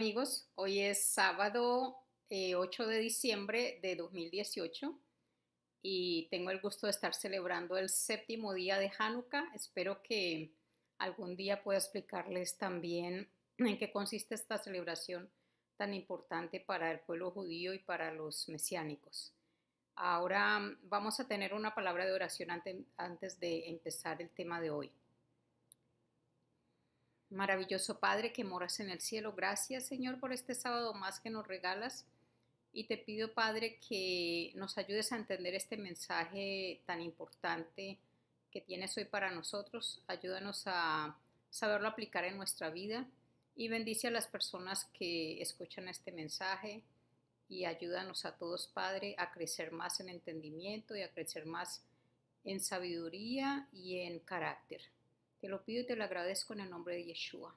Amigos, hoy es sábado 8 de diciembre de 2018 y tengo el gusto de estar celebrando el séptimo día de Hanukkah. Espero que algún día pueda explicarles también en qué consiste esta celebración tan importante para el pueblo judío y para los mesiánicos. Ahora vamos a tener una palabra de oración antes de empezar el tema de hoy. Maravilloso Padre que moras en el cielo, gracias Señor por este sábado más que nos regalas y te pido Padre que nos ayudes a entender este mensaje tan importante que tienes hoy para nosotros. Ayúdanos a saberlo aplicar en nuestra vida y bendice a las personas que escuchan este mensaje y ayúdanos a todos Padre a crecer más en entendimiento y a crecer más en sabiduría y en carácter. Te lo pido y te lo agradezco en el nombre de Yeshua.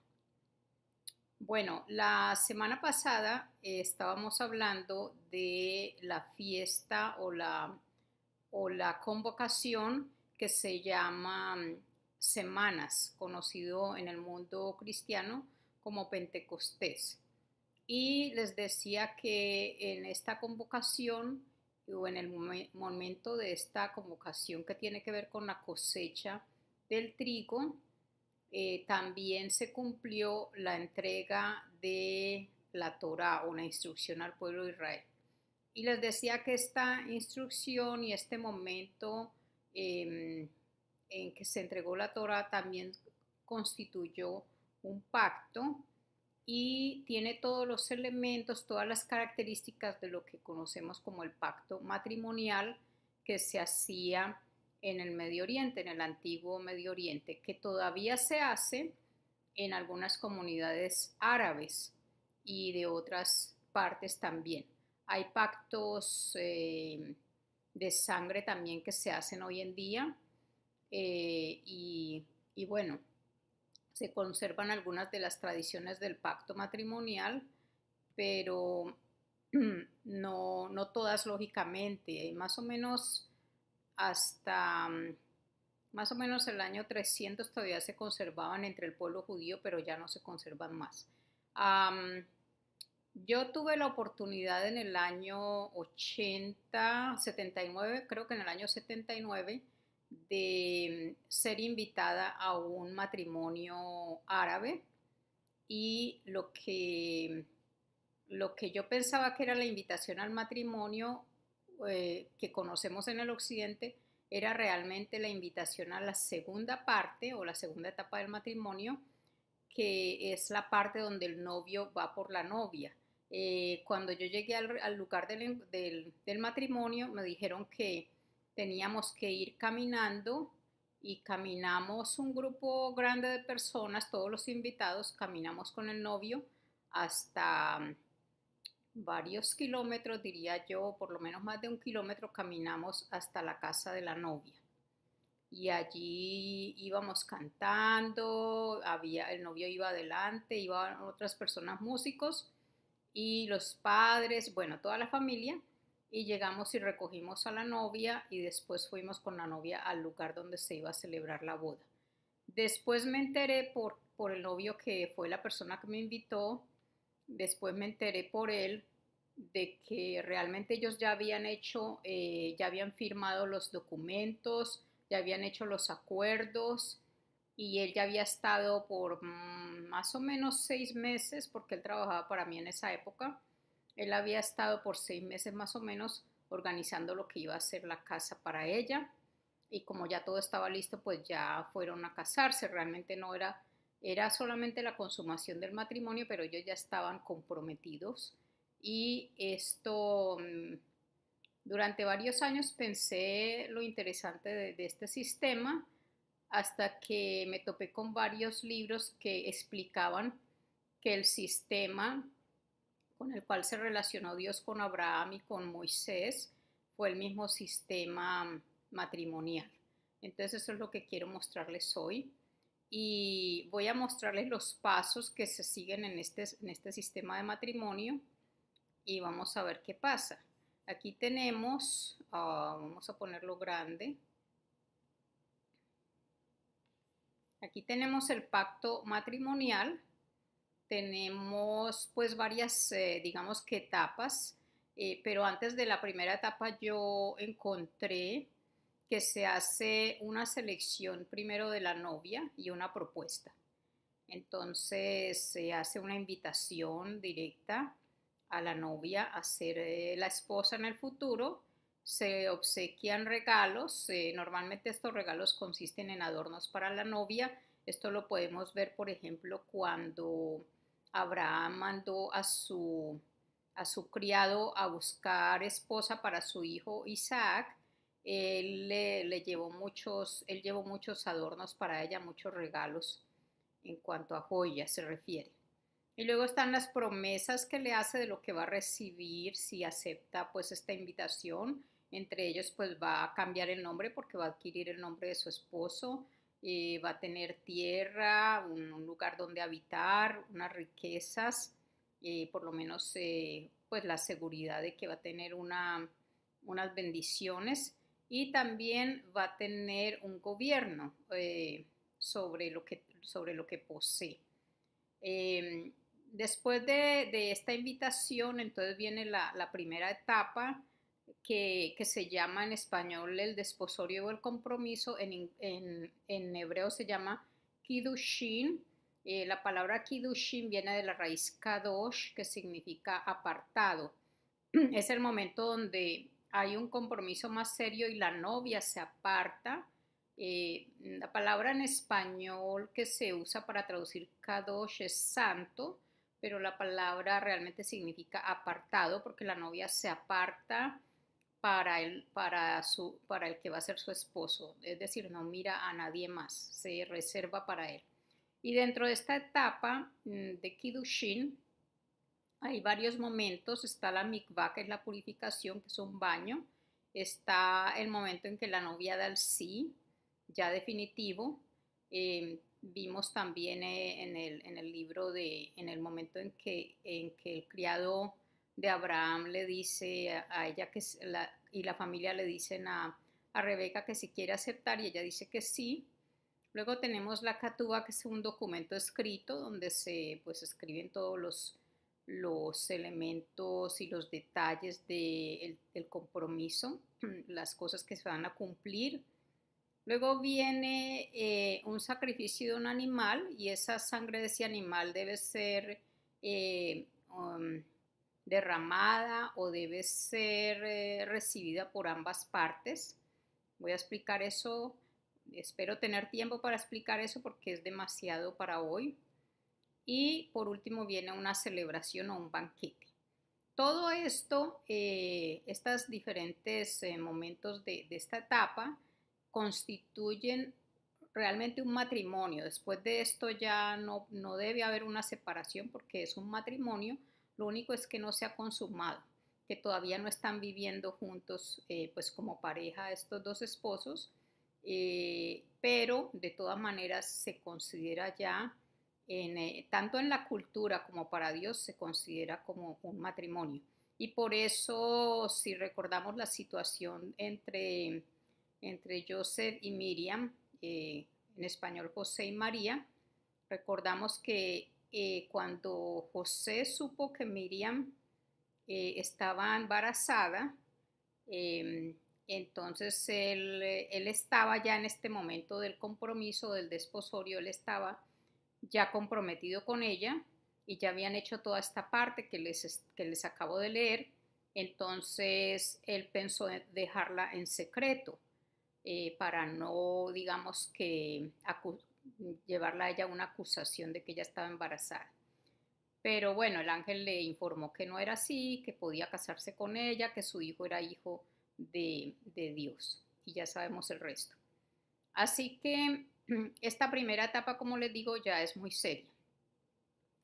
Bueno, la semana pasada estábamos hablando de la fiesta o la convocación que se llama Semanas, conocido en el mundo cristiano como Pentecostés. Y les decía que en esta convocación o en el momento de esta convocación que tiene que ver con la cosecha del trigo, también se cumplió la entrega de la Torá o la instrucción al pueblo de Israel. Y les decía que esta instrucción y este momento eh, en que se entregó la Torá también constituyó un pacto y tiene todos los elementos, todas las características de lo que conocemos como el pacto matrimonial que se hacía en el Medio Oriente, en el antiguo Medio Oriente, que todavía se hace en algunas comunidades árabes y de otras partes también. Hay pactos de sangre también que se hacen hoy en día y bueno, se conservan algunas de las tradiciones del pacto matrimonial, pero no todas lógicamente, más o menos hasta más o menos el año 300 todavía se conservaban entre el pueblo judío, pero ya no se conservan más. Um, yo tuve la oportunidad en el año 79, creo que en el año 79, de ser invitada a un matrimonio árabe y lo que yo pensaba que era la invitación al matrimonio que conocemos en el occidente era realmente la invitación a la segunda parte o la segunda etapa del matrimonio, que es la parte donde el novio va por la novia. Cuando yo llegué al lugar del matrimonio, me dijeron que teníamos que ir caminando y caminamos un grupo grande de personas, todos los invitados, caminamos con el novio hasta varios kilómetros, diría yo, por lo menos más de un kilómetro caminamos hasta la casa de la novia. Y allí íbamos cantando, el novio iba adelante, iban otras personas músicos y los padres, bueno, toda la familia, y llegamos y recogimos a la novia y después fuimos con la novia al lugar donde se iba a celebrar la boda. Después me enteré por el novio que fue la persona que me invitó, después me enteré por él de que realmente ellos ya habían hecho, ya habían firmado los documentos, ya habían hecho los acuerdos y él ya había estado por más o menos 6 meses, porque él trabajaba para mí en esa época, él había estado por 6 meses más o menos organizando lo que iba a ser la casa para ella y como ya todo estaba listo, pues ya fueron a casarse, realmente no era solamente la consumación del matrimonio, pero ellos ya estaban comprometidos y esto durante varios años pensé lo interesante de este sistema hasta que me topé con varios libros que explicaban que el sistema con el cual se relacionó Dios con Abraham y con Moisés fue el mismo sistema matrimonial. Entonces eso es lo que quiero mostrarles hoy y voy a mostrarles los pasos que se siguen en este sistema de matrimonio y vamos a ver qué pasa. Aquí tenemos, vamos a ponerlo grande, aquí tenemos el pacto matrimonial, tenemos pues varias, digamos que etapas, pero antes de la primera etapa yo encontré que se hace una selección primero de la novia y una propuesta. Entonces se hace una invitación directa a la novia a ser la esposa en el futuro. Se obsequian regalos. Normalmente estos regalos consisten en adornos para la novia. Esto lo podemos ver, por ejemplo, cuando Abraham mandó a su criado a buscar esposa para su hijo Isaac. Él llevó muchos adornos para ella, muchos regalos en cuanto a joyas se refiere. Y luego están las promesas que le hace de lo que va a recibir si acepta pues esta invitación. Entre ellos pues va a cambiar el nombre porque va a adquirir el nombre de su esposo, va a tener tierra, un lugar donde habitar, unas riquezas, por lo menos pues la seguridad de que va a tener unas bendiciones y también va a tener un gobierno sobre lo que posee. Eh, Después de esta invitación, entonces viene la primera etapa que se llama en español el desposorio o el compromiso, en hebreo se llama Kiddushin. La palabra Kiddushin viene de la raíz Kadosh, que significa apartado. Es el momento donde hay un compromiso más serio y la novia se aparta. La palabra en español que se usa para traducir Kadosh es santo, pero la palabra realmente significa apartado porque la novia se aparta para el que va a ser su esposo, es decir, no mira a nadie más, se reserva para él. Y dentro de esta etapa de Kiddushin hay varios momentos. Está la mikvah, que es la purificación, que es un baño. Está el momento en que la novia da el sí, ya definitivo. Vimos también en el libro en el momento en que el criado de Abraham le dice a ella y la familia le dicen a Rebeca que si quiere aceptar y ella dice que sí. Luego tenemos la Ketubá, que es un documento escrito donde se pues escriben todos los elementos y los detalles del compromiso, las cosas que se van a cumplir. Luego viene un sacrificio de un animal y esa sangre de ese animal debe ser derramada o debe ser recibida por ambas partes. Voy a explicar eso, espero tener tiempo para explicar eso porque es demasiado para hoy. Y por último viene una celebración o un banquete. Todo esto, estos diferentes momentos de esta etapa constituyen realmente un matrimonio. Después de esto ya no debe haber una separación porque es un matrimonio. Lo único es que no se ha consumado, que todavía no están viviendo juntos pues como pareja estos dos esposos, pero de todas maneras se considera ya tanto en la cultura como para Dios se considera como un matrimonio. Y por eso, si recordamos la situación entre Joseph y Miriam, en español José y María, recordamos que cuando José supo que Miriam estaba embarazada, entonces él estaba ya en este momento del compromiso, del desposorio, él estaba ya comprometido con ella y ya habían hecho toda esta parte que les acabo de leer. Entonces él pensó en dejarla en secreto para no, digamos que llevarla a ella una acusación de que ella estaba embarazada. Pero bueno, el ángel le informó que no era así, que podía casarse con ella, que su hijo era hijo de Dios. Y ya sabemos el resto. Así que esta primera etapa, como les digo, ya es muy seria.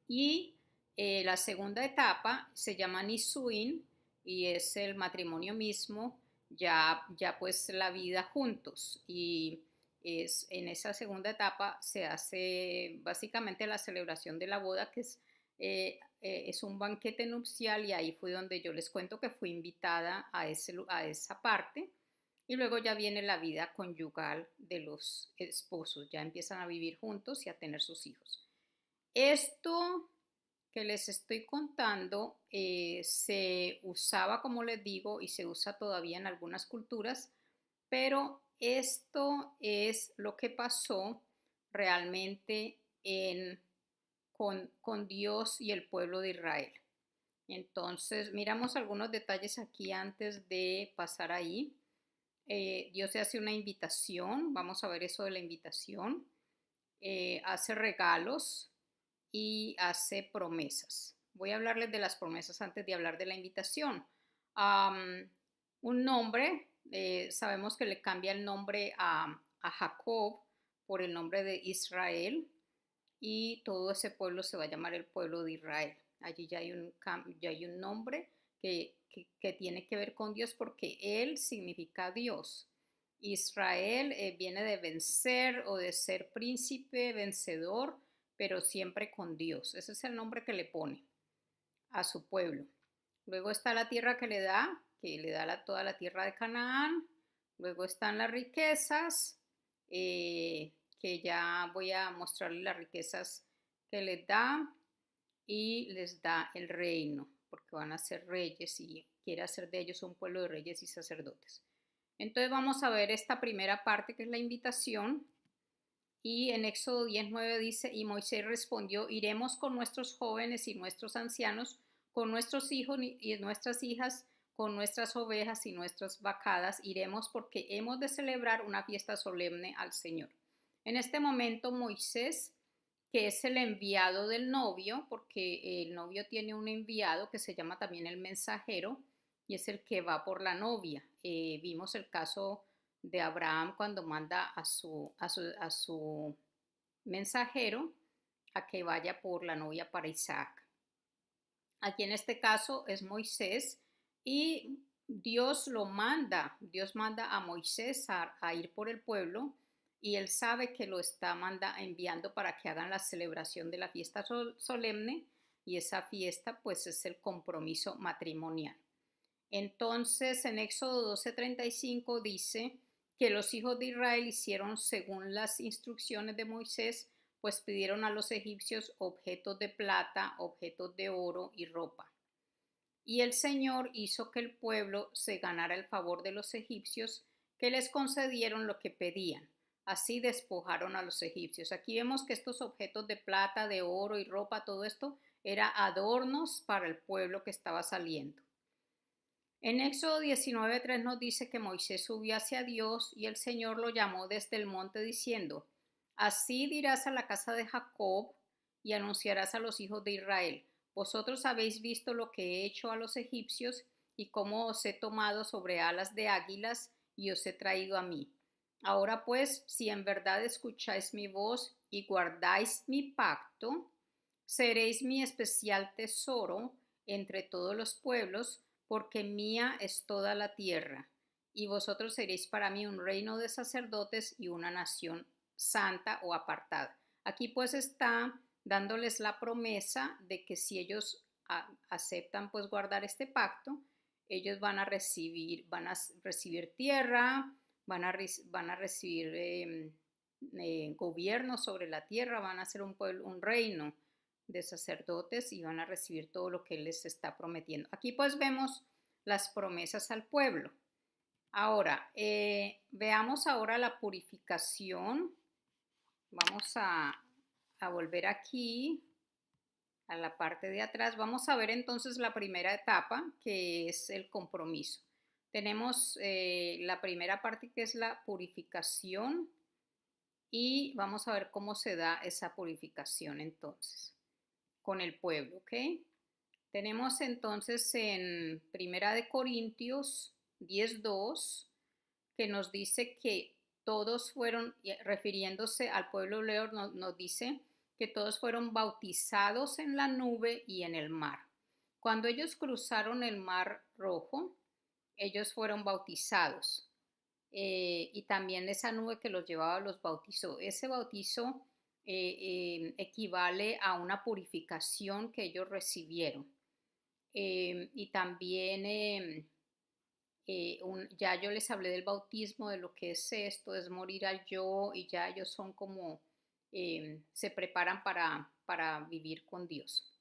Y la segunda etapa se llama Nisuin y es el matrimonio mismo, ya pues la vida juntos. Y en esa segunda etapa se hace básicamente la celebración de la boda, que es un banquete nupcial, y ahí fue donde yo les cuento que fui invitada a esa parte. Y luego ya viene la vida conyugal de los esposos, ya empiezan a vivir juntos y a tener sus hijos. Esto que les estoy contando se usaba, como les digo, y se usa todavía en algunas culturas, pero esto es lo que pasó realmente con Dios y el pueblo de Israel. Entonces, miramos algunos detalles aquí antes de pasar ahí. Dios se hace una invitación, vamos a ver eso de la invitación, hace regalos y hace promesas. Voy a hablarles de las promesas antes de hablar de la invitación. Um, un nombre, sabemos que le cambia el nombre a Jacob por el nombre de Israel y todo ese pueblo se va a llamar el pueblo de Israel. Allí ya hay un nombre que tiene que ver con Dios porque Él significa Dios. Israel viene de vencer o de ser príncipe, vencedor, pero siempre con Dios. Ese es el nombre que le pone a su pueblo. Luego está la tierra que le da toda la tierra de Canaán. Luego están las riquezas, que ya voy a mostrarles las riquezas que les da y les da el reino, porque van a ser reyes y quiere hacer de ellos un pueblo de reyes y sacerdotes. Entonces vamos a ver esta primera parte que es la invitación. Y en Éxodo 10:9 dice, y Moisés respondió, iremos con nuestros jóvenes y nuestros ancianos, con nuestros hijos y nuestras hijas, con nuestras ovejas y nuestras vacadas, iremos porque hemos de celebrar una fiesta solemne al Señor. En este momento Moisés, que es el enviado del novio, porque el novio tiene un enviado que se llama también el mensajero, y es el que va por la novia. Vimos el caso de Abraham cuando manda a su mensajero a que vaya por la novia para Isaac. Aquí en este caso es Moisés y Dios manda a Moisés a ir por el pueblo y él sabe que lo está enviando para que hagan la celebración de la fiesta solemne y esa fiesta pues es el compromiso matrimonial. Entonces en Éxodo 12:35 dice que los hijos de Israel hicieron según las instrucciones de Moisés, pues pidieron a los egipcios objetos de plata, objetos de oro y ropa. Y el Señor hizo que el pueblo se ganara el favor de los egipcios, que les concedieron lo que pedían. Así despojaron a los egipcios. Aquí vemos que estos objetos de plata, de oro y ropa, todo esto era adornos para el pueblo que estaba saliendo. En Éxodo 19:3 nos dice que Moisés subió hacia Dios y el Señor lo llamó desde el monte diciendo, así dirás a la casa de Jacob y anunciarás a los hijos de Israel, vosotros habéis visto lo que he hecho a los egipcios y cómo os he tomado sobre alas de águilas y os he traído a mí. Ahora pues, si en verdad escucháis mi voz y guardáis mi pacto, seréis mi especial tesoro entre todos los pueblos, porque mía es toda la tierra, y vosotros seréis para mí un reino de sacerdotes y una nación santa o apartada. Aquí pues está dándoles la promesa de que si ellos aceptan pues guardar este pacto, ellos van a recibir tierra, van a recibir gobierno sobre la tierra, van a ser un pueblo, un reino de sacerdotes y van a recibir todo lo que Él les está prometiendo. Aquí pues vemos las promesas al pueblo. Ahora, veamos ahora la purificación. Vamos a volver aquí a la parte de atrás. Vamos a ver entonces la primera etapa, que es el compromiso. Tenemos la primera parte que es la purificación y vamos a ver cómo se da esa purificación entonces con el pueblo, ¿ok? Tenemos entonces en Primera de Corintios 10:2 que nos dice que todos fueron, refiriéndose al pueblo hebreo, nos dice que todos fueron bautizados en la nube y en el mar. Cuando ellos cruzaron el mar rojo, ellos fueron bautizados. Y también esa nube que los llevaba los bautizó. Ese bautizo equivale a una purificación que ellos recibieron. Y también ya yo les hablé del bautismo, de lo que es esto, es morir al yo y ya ellos son como, se preparan para vivir con Dios.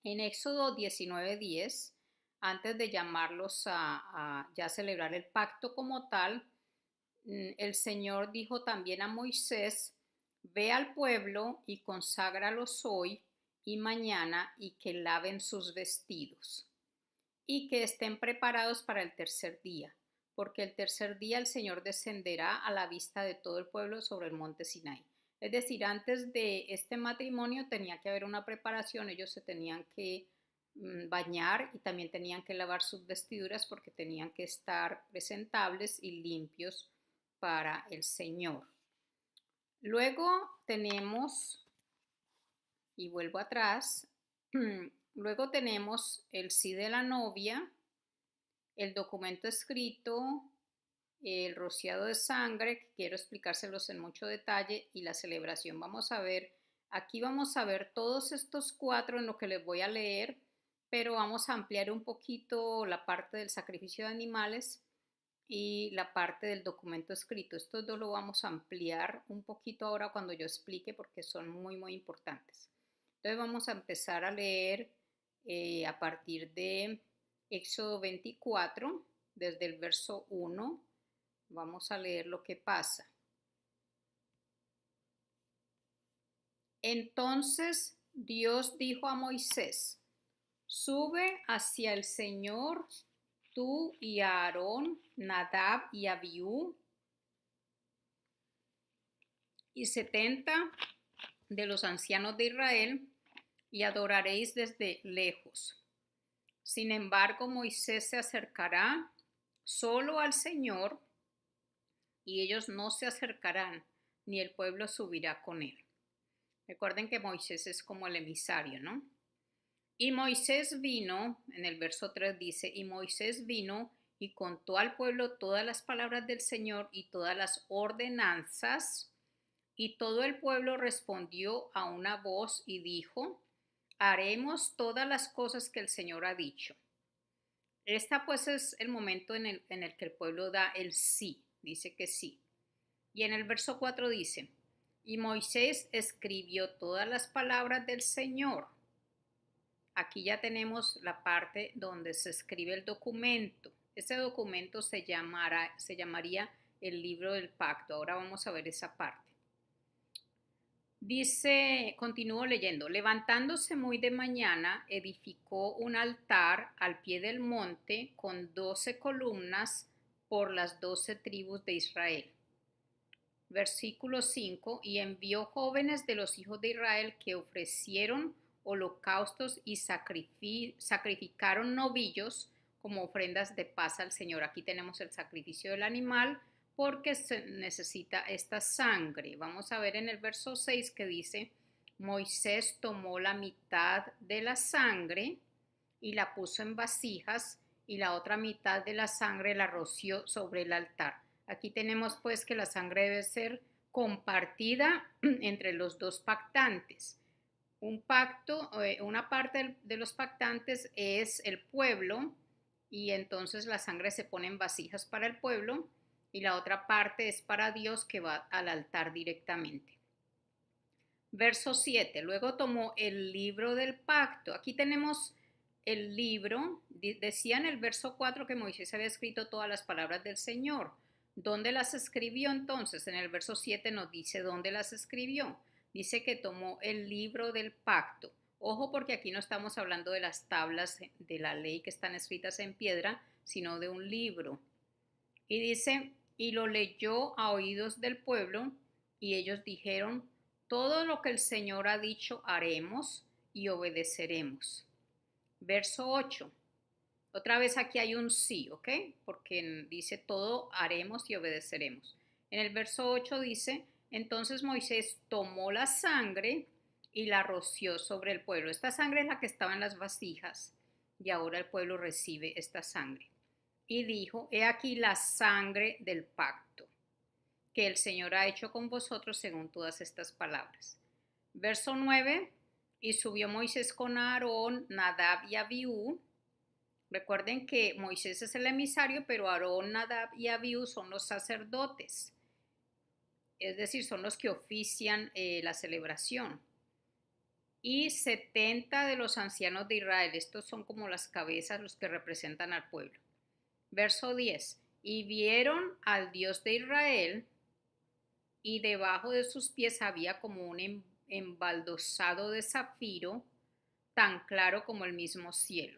En Éxodo 19:10, antes de llamarlos a ya celebrar el pacto como tal, el Señor dijo también a Moisés: ve al pueblo y conságralos hoy y mañana y que laven sus vestidos y que estén preparados para el tercer día, porque el tercer día el Señor descenderá a la vista de todo el pueblo sobre el monte Sinaí. Es decir, antes de este matrimonio tenía que haber una preparación, ellos se tenían que bañar y también tenían que lavar sus vestiduras porque tenían que estar presentables y limpios para el Señor. Luego tenemos, y vuelvo atrás, luego tenemos el sí de la novia, el documento escrito, el rociado de sangre, que quiero explicárselos en mucho detalle, y la celebración. Aquí vamos a ver todos estos cuatro en lo que les voy a leer, pero vamos a ampliar un poquito la parte del sacrificio de animales y la parte del documento escrito. Estos dos lo vamos a ampliar un poquito ahora cuando yo explique porque son muy importantes. Entonces vamos a empezar a leer a partir de Éxodo 24, desde el verso 1. Vamos a leer lo que pasa. Entonces Dios dijo a Moisés: sube hacia el Señor tú y Aarón, Nadab y Abiú, y 70 de los ancianos de Israel, y adoraréis desde lejos. Sin embargo, Moisés se acercará solo al Señor, y ellos no se acercarán, ni el pueblo subirá con él. Recuerden que Moisés es como el emisario, ¿no? Y Moisés vino, en el verso 3 dice, y Moisés vino y contó al pueblo todas las palabras del Señor y todas las ordenanzas, y todo el pueblo respondió a una voz y dijo: haremos todas las cosas que el Señor ha dicho. Esta pues es el momento en el que el pueblo da el sí, dice que sí. Y en el verso 4 dice: y Moisés escribió todas las palabras del Señor. Aquí ya tenemos la parte donde se escribe el documento. Ese documento se llamaría el libro del pacto. Ahora vamos a ver esa parte. Dice, continúo leyendo: levantándose muy de mañana, edificó un altar al pie del monte con 12 columnas por las 12 tribus de Israel. Versículo 5, y envió jóvenes de los hijos de Israel que ofrecieron holocaustos y sacrificaron novillos como ofrendas de paz al Señor. Aquí tenemos el sacrificio del animal porque se necesita esta sangre. Vamos a ver en el verso 6 que dice: Moisés tomó la mitad de la sangre y la puso en vasijas, y la otra mitad de la sangre la roció sobre el altar. Aquí tenemos pues que la sangre debe ser compartida entre los dos pactantes. Un pacto, una parte de los pactantes es el pueblo, y entonces la sangre se pone en vasijas para el pueblo, y la otra parte es para Dios, que va al altar directamente. Verso 7, luego tomó el libro del pacto. Aquí tenemos el libro. Decía en el verso 4 que Moisés había escrito todas las palabras del Señor. ¿Dónde las escribió entonces? En el verso 7 nos dice dónde las escribió. Dice que tomó el libro del pacto. Ojo, porque aquí no estamos hablando de las tablas de la ley que están escritas en piedra, sino de un libro. Y dice: y lo leyó a oídos del pueblo, y ellos dijeron: todo lo que el Señor ha dicho haremos y obedeceremos. Verso 8. Otra vez aquí hay un sí, ¿ok? Porque dice todo haremos y obedeceremos. En el verso 8 dice: entonces Moisés tomó la sangre y la roció sobre el pueblo. Esta sangre es la que estaba en las vasijas, y ahora el pueblo recibe esta sangre. Y dijo: he aquí la sangre del pacto que el Señor ha hecho con vosotros según todas estas palabras. Verso 9, y subió Moisés con Aarón, Nadab y Abiú. Recuerden que Moisés es el emisario, pero Aarón, Nadab y Abiú son los sacerdotes, es decir, son los que ofician la celebración. y 70 de los ancianos de Israel. Estos son como las cabezas, los que representan al pueblo. Verso 10. Y vieron al Dios de Israel, y debajo de sus pies había como un embaldosado de zafiro, tan claro como el mismo cielo.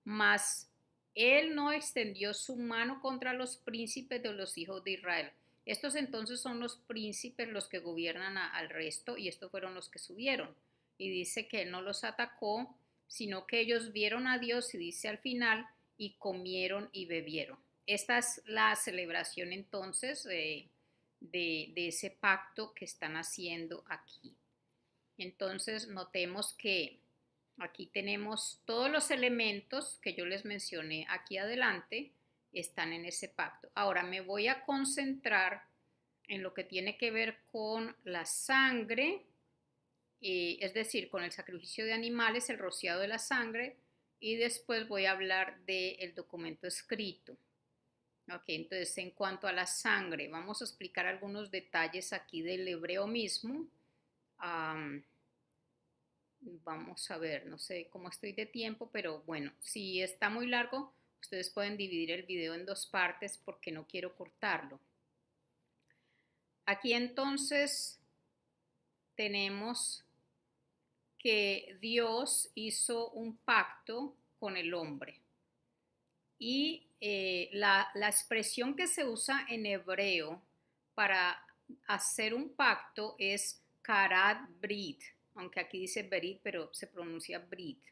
Mas él no extendió su mano contra los príncipes de los hijos de Israel. Estos entonces son los príncipes los que gobiernan al resto, y estos fueron los que subieron. Y dice que él no los atacó, sino que ellos vieron a Dios, y dice al final, y comieron y bebieron. Esta es la celebración entonces de ese pacto que están haciendo aquí. Entonces notemos que aquí tenemos todos los elementos que yo les mencioné aquí adelante, están en ese pacto. Ahora me voy a concentrar en lo que tiene que ver con la sangre, es decir, con el sacrificio de animales, el rociado de la sangre, y después voy a hablar del documento escrito. Ok, entonces en cuanto a la sangre, vamos a explicar algunos detalles aquí del hebreo mismo. Vamos a ver, no sé cómo estoy de tiempo, pero bueno, si está muy largo, ustedes pueden dividir el video en dos partes porque no quiero cortarlo. Aquí entonces tenemos que Dios hizo un pacto con el hombre. Y la expresión que se usa en hebreo para hacer un pacto es karat brit, aunque aquí dice berit, pero se pronuncia brit.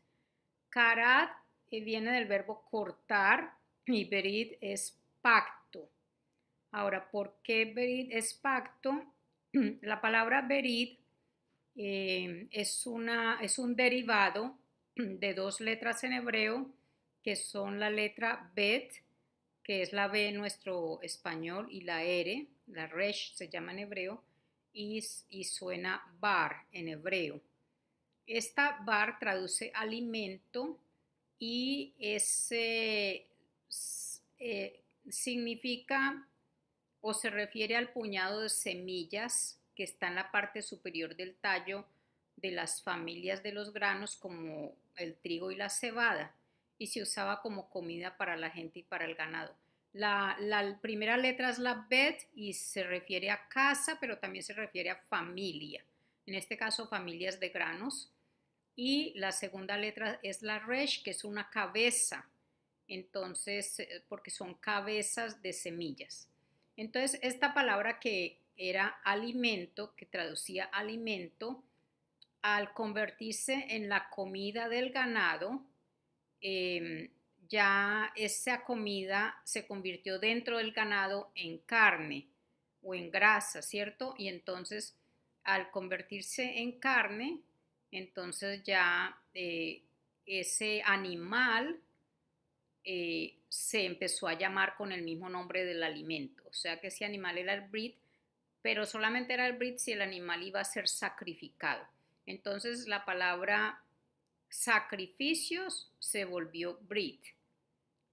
Karat viene del verbo cortar y berit es pacto. Ahora, ¿por qué berit es pacto? La palabra berit es un derivado de dos letras en hebreo, que son la letra bet, que es la B en nuestro español, y la R, la resh se llama en hebreo, y suena bar en hebreo. Esta bar traduce alimento y significa o se refiere al puñado de semillas que está en la parte superior del tallo de las familias de los granos, como el trigo y la cebada, y se usaba como comida para la gente y para el ganado. La primera letra es la bet y se refiere a casa, pero también se refiere a familia, en este caso familias de granos. Y la segunda letra es la resh, que es una cabeza, entonces, porque son cabezas de semillas. Entonces, esta palabra que era alimento, que traducía alimento, al convertirse en la comida del ganado, ya esa comida se convirtió dentro del ganado en carne o en grasa, ¿cierto? Y entonces, al convertirse en carne, entonces ya ese animal se empezó a llamar con el mismo nombre del alimento. O sea que ese animal era el brit, pero solamente era el brit si el animal iba a ser sacrificado. Entonces la palabra sacrificios se volvió brit.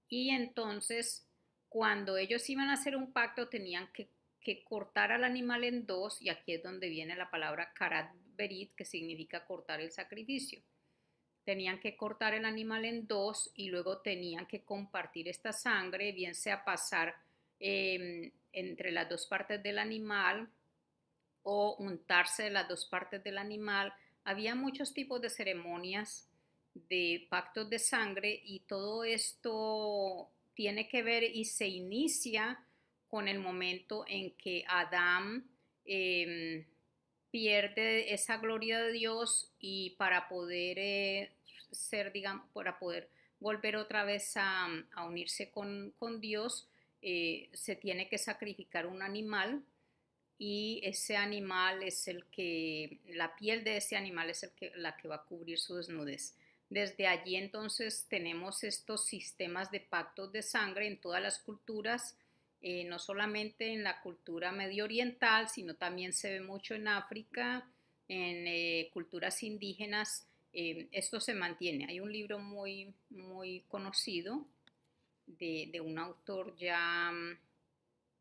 Y entonces cuando ellos iban a hacer un pacto tenían que cortar al animal en dos, y aquí es donde viene la palabra karat berit, que significa cortar el sacrificio. Tenían que cortar el animal en dos y luego tenían que compartir esta sangre, bien sea pasar entre las dos partes del animal o untarse de las dos partes del animal. Había muchos tipos de ceremonias de pactos de sangre, y todo esto tiene que ver y se inicia con el momento en que Adán pierde esa gloria de Dios, y para poder para poder volver otra vez a unirse con Dios, se tiene que sacrificar un animal, y ese animal es la piel de ese animal es la que va a cubrir su desnudez. Desde allí entonces tenemos estos sistemas de pactos de sangre en todas las culturas, no solamente en la cultura medio oriental, sino también se ve mucho en África, en culturas indígenas. Esto se mantiene. Hay un libro muy, muy conocido de un autor ya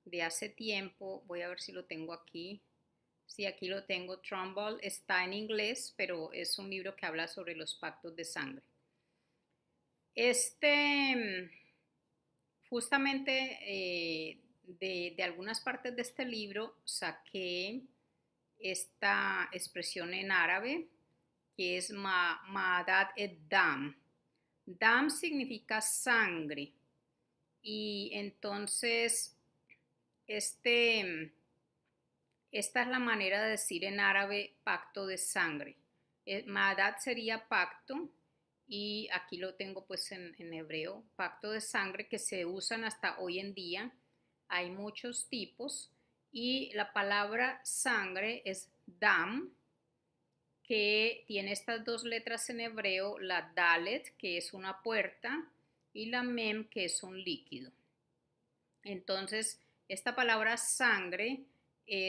de hace tiempo, voy a ver si lo tengo aquí, Sí, aquí lo tengo. Trumbull está en inglés, pero es un libro que habla sobre los pactos de sangre. Este, justamente de algunas partes de este libro saqué esta expresión en árabe que es Ma'adat et Dam. Dam significa sangre y entonces este, esta es la manera de decir en árabe pacto de sangre. Ma'adat sería pacto y aquí lo tengo pues en hebreo, pacto de sangre que se usan hasta hoy en día. Hay muchos tipos y la palabra sangre es dam, que tiene estas dos letras en hebreo, la dalet, que es una puerta, y la mem, que es un líquido. Entonces, esta palabra sangre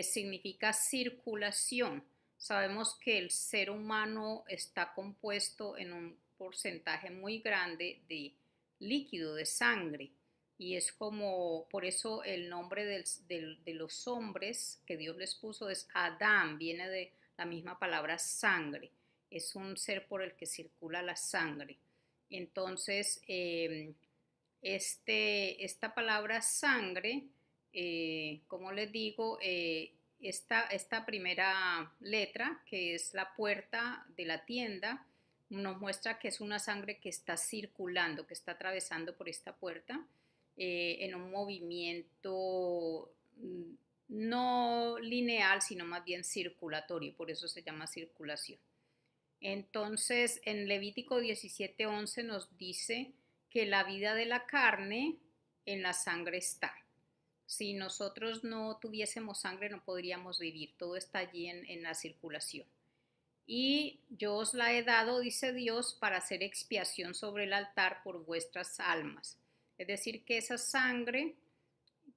significa circulación. Sabemos que el ser humano está compuesto en un porcentaje muy grande de líquido, de sangre. Y es como, por eso el nombre de los hombres que Dios les puso es Adán, viene de la misma palabra sangre. Es un ser por el que circula la sangre. Entonces, esta palabra sangre, como les digo, esta primera letra, que es la puerta de la tienda, nos muestra que es una sangre que está circulando, que está atravesando por esta puerta en un movimiento no lineal, sino más bien circulatorio, por eso se llama circulación. Entonces, en Levítico 17:11 nos dice que la vida de la carne en la sangre está. Si nosotros no tuviésemos sangre, no podríamos vivir. Todo está allí en la circulación. Y yo os la he dado, dice Dios, para hacer expiación sobre el altar por vuestras almas. Es decir, que esa sangre,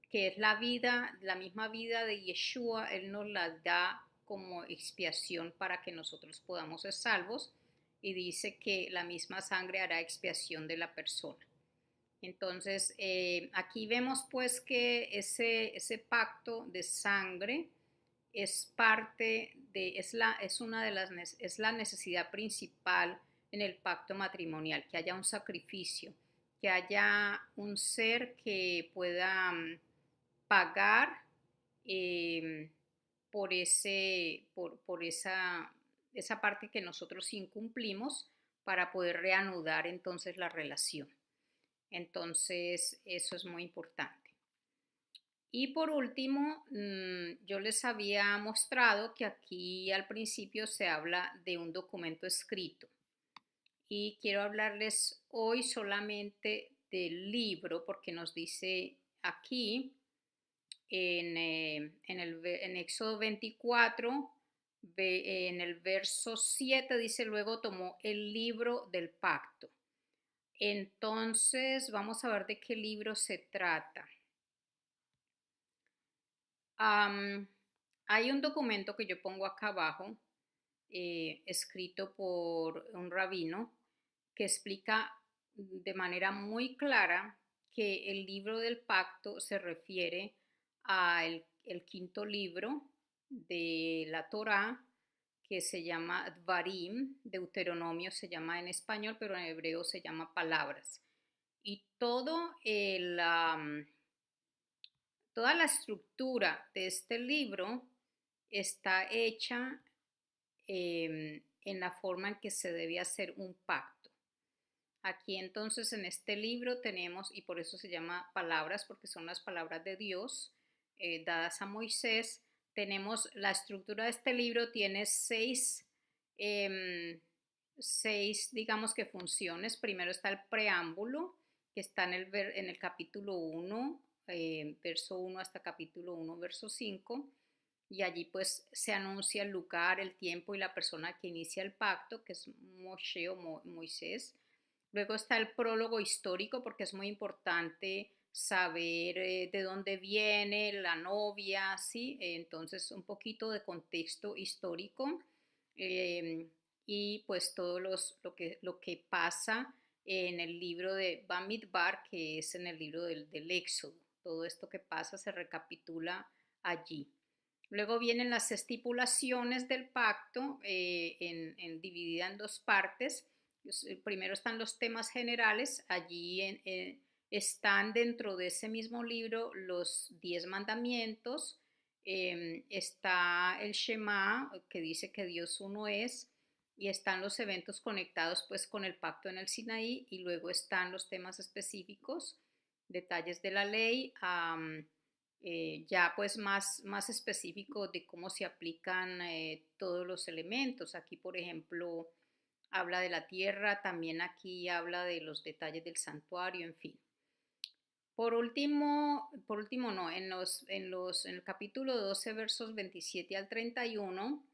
que es la vida, la misma vida de Yeshua, Él nos la da como expiación para que nosotros podamos ser salvos, y dice que la misma sangre hará expiación de la persona. Entonces, aquí vemos pues que ese pacto de sangre es parte de, es una de las, es la necesidad principal en el pacto matrimonial, que haya un sacrificio, que haya un ser que pueda pagar eh, por esa parte que nosotros incumplimos para poder reanudar entonces la relación. Entonces, eso es muy importante. Y por último, yo les había mostrado que aquí al principio se habla de un documento escrito. Y quiero hablarles hoy solamente del libro, porque nos dice aquí en Éxodo 24, en el verso 7, dice: luego tomó el libro del pacto. Entonces, vamos a ver de qué libro se trata. Hay un documento que yo pongo acá abajo, escrito por un rabino, que explica de manera muy clara que el libro del pacto se refiere al el quinto libro de la Torá, que se llama Dvarim, Deuteronomio se llama en español, pero en hebreo se llama palabras. Y toda la estructura de este libro está hecha en la forma en que se debe hacer un pacto. Aquí entonces en este libro tenemos, y por eso se llama palabras, porque son las palabras de Dios dadas a Moisés. Tenemos la estructura de este libro, tiene seis, digamos que funciones. Primero está el preámbulo, que está en el capítulo 1, verso 1 hasta capítulo 1, verso 5. Y allí pues se anuncia el lugar, el tiempo y la persona que inicia el pacto, que es Moshe o Moisés. Luego está el prólogo histórico, porque es muy importante saber de dónde viene la novia, ¿sí? Entonces un poquito de contexto histórico y pues todo lo que pasa en el libro de Bamidbar, que es en el libro del Éxodo. Todo esto que pasa se recapitula allí. Luego vienen las estipulaciones del pacto, dividida en dos partes. Primero están los temas generales, allí están dentro de ese mismo libro los 10 mandamientos, está el Shema, que dice que Dios uno es, y están los eventos conectados pues con el pacto en el Sinaí, y luego están los temas específicos, detalles de la ley, ya pues más específico de cómo se aplican todos los elementos. Aquí, por ejemplo, habla de la tierra, también aquí habla de los detalles del santuario, en fin. Por último no, en el capítulo 12, versos 27 al 31,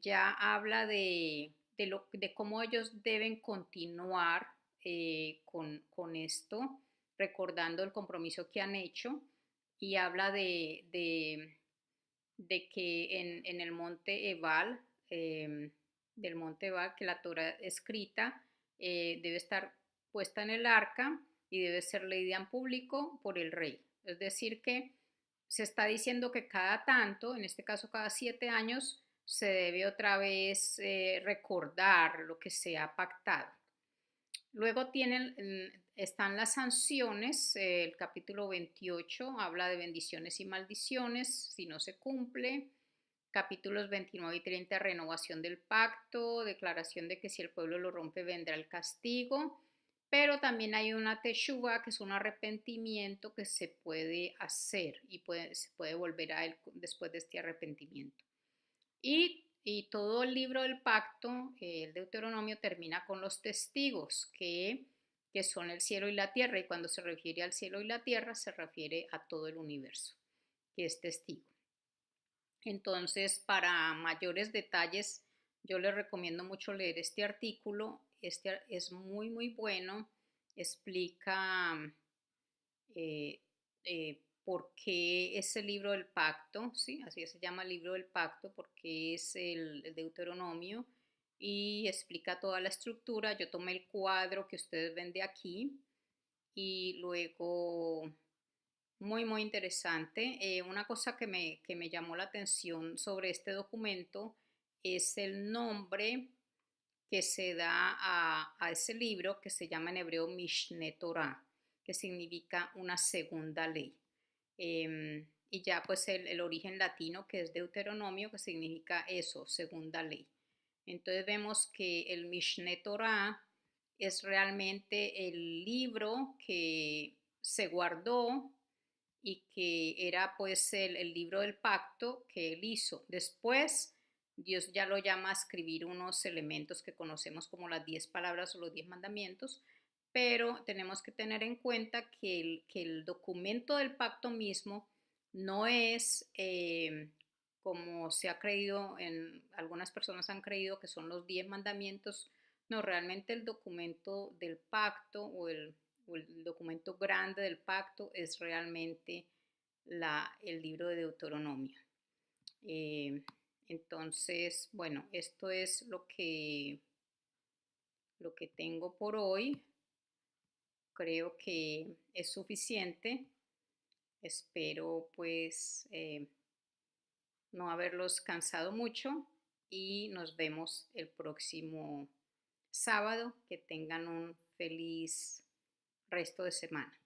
ya habla de cómo ellos deben continuar con esto, recordando el compromiso que han hecho, y habla de que en el monte Ebal, del monte Ebal, que la Torah escrita debe estar puesta en el arca y debe ser leída en público por el rey. Es decir, que se está diciendo que cada tanto, en este caso cada 7 años, se debe otra vez recordar lo que se ha pactado. Luego están las sanciones, el capítulo 28 habla de bendiciones y maldiciones si no se cumple. Capítulos 29 y 30, renovación del pacto, declaración de que si el pueblo lo rompe vendrá el castigo, pero también hay una teshuva, que es un arrepentimiento que se puede hacer y se puede volver a él después de este arrepentimiento. Y todo el libro del pacto, el Deuteronomio, termina con los testigos, que son el cielo y la tierra, y cuando se refiere al cielo y la tierra se refiere a todo el universo, que es testigo. Entonces, para mayores detalles, yo les recomiendo mucho leer este artículo. Este es muy, muy bueno. Explica eh, por qué es el libro del pacto, ¿sí? Así se llama el libro del pacto, porque es el Deuteronomio, y explica toda la estructura. Yo tomé el cuadro que ustedes ven de aquí, y luego muy, muy interesante. Una cosa que me llamó la atención sobre este documento es el nombre que se da a ese libro, que se llama en hebreo Mishne Torah, que significa una segunda ley. Y ya pues el origen latino, que es Deuteronomio, que significa eso, segunda ley. Entonces vemos que el Mishne Torah es realmente el libro que se guardó y que era pues el libro del pacto que él hizo. Después Dios ya lo llama a escribir unos elementos que conocemos como las 10 palabras o los 10 mandamientos, pero tenemos que tener en cuenta que el documento del pacto mismo no es como se ha creído, algunas personas han creído que son los 10 mandamientos. No, realmente el documento del pacto o el documento grande del pacto es realmente el libro de Deuteronomio. Eh, entonces, bueno, esto es lo que tengo por hoy. Creo que es suficiente. Espero pues no haberlos cansado mucho, y nos vemos el próximo sábado. Que tengan un feliz resto de semana.